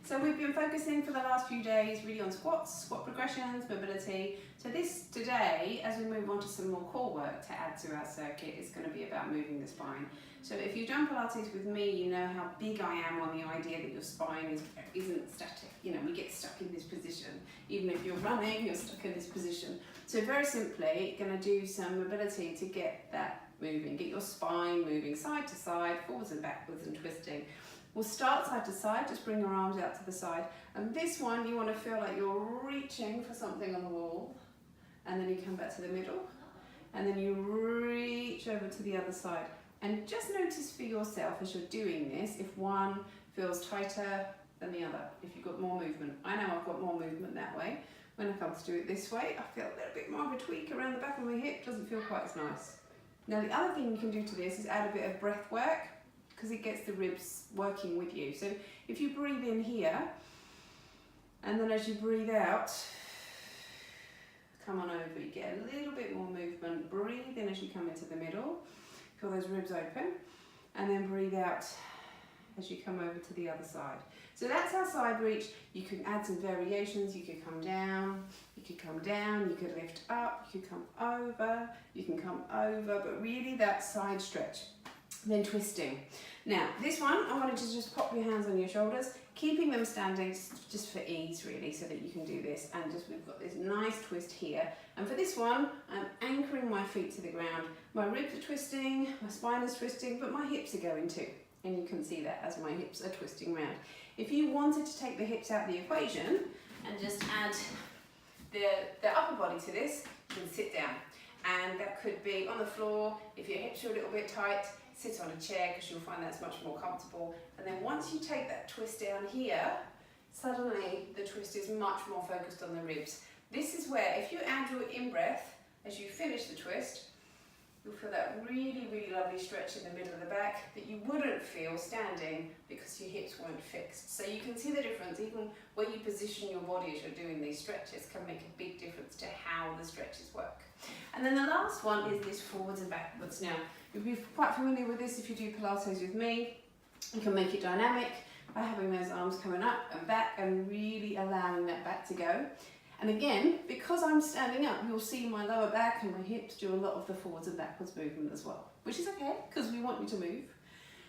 So we've been focusing for the last few days really on squats, squat progressions, mobility. So today, as we move on to some more core work to add to our circuit, is going to be about moving the spine. So if you've done Pilates with me, you know how big I am on the idea that your spine isn't static. You know, we get stuck in this position. Even if you're running, you're stuck in this position. So very simply, going to do some mobility to get that moving. Get your spine moving side to side, forwards and backwards and twisting. We'll start side to side, just bring your arms out to the side. And this one, you want to feel like you're reaching for something on the wall. And then you come back to the middle. And then you reach over to the other side. And just notice for yourself as you're doing this, if one feels tighter than the other, if you've got more movement. I know I've got more movement that way. When I come to do it this way, I feel a little bit more of a tweak around the back of my hip. Doesn't feel quite as nice. Now the other thing you can do to this is add a bit of breath work, because it gets the ribs working with you. So if you breathe in here, and then as you breathe out, come on over, you get a little bit more movement. Breathe in as you come into the middle, feel those ribs open, and then breathe out as you come over to the other side. So that's our side reach. You can add some variations. You could come down, you could come down, you could lift up, you could come over, you can come over, but really that side stretch. Then twisting. Now this one, I wanted to just pop your hands on your shoulders, keeping them standing just for ease really, so that you can do this. And just we've got this nice twist here. And for this one, I'm anchoring my feet to the ground. My ribs are twisting, my spine is twisting, but my hips are going too. And you can see that as my hips are twisting round. If you wanted to take the hips out of the equation and just add the upper body to this, you can sit down. And that could be on the floor. If your hips are a little bit tight, sit on a chair because you'll find that's much more comfortable. And then once you take that twist down here, suddenly the twist is much more focused on the ribs. This is where, if you add your in-breath as you finish the twist, you'll feel that really, really lovely stretch in the middle of the back that you wouldn't feel standing because your hips weren't fixed. So you can see the difference, even where you position your body as you're doing these stretches can make a big difference to how the stretches work. And then the last one is this forwards and backwards. Now, you'll be quite familiar with this if you do Pilates with me. You can make it dynamic by having those arms coming up and back and really allowing that back to go. And again, because I'm standing up, you'll see my lower back and my hips do a lot of the forwards and backwards movement as well, which is okay because we want you to move.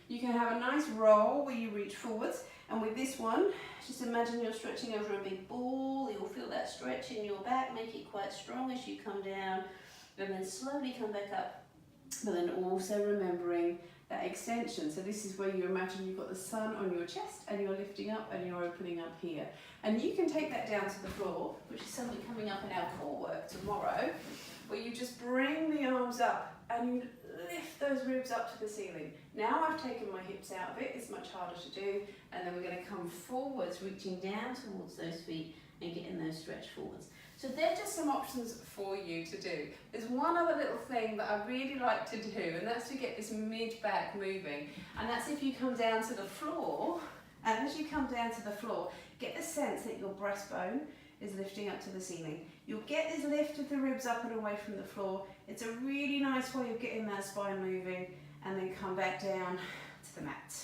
You can have a nice roll where you reach forwards, and with this one, just imagine you're stretching over a big ball. You'll feel that stretch in your back, make it quite strong as you come down, and then slowly come back up. But then also remembering that extension. So this is where you imagine you've got the sun on your chest and you're lifting up and you're opening up here. And you can take that down to the floor, which is something coming up in our core work tomorrow, where you just bring the arms up and you lift those ribs up to the ceiling. Now I've taken my hips out of it, it's much harder to do, and then we're going to come forwards, reaching down towards those feet and getting those stretch forwards. So they're just some options for you to do. There's one other little thing that I really like to do, and that's to get this mid-back moving. And that's if you come down to the floor, and as you come down to the floor, get the sense that your breastbone is lifting up to the ceiling. You'll get this lift of the ribs up and away from the floor. It's a really nice way of getting that spine moving, and then come back down to the mat.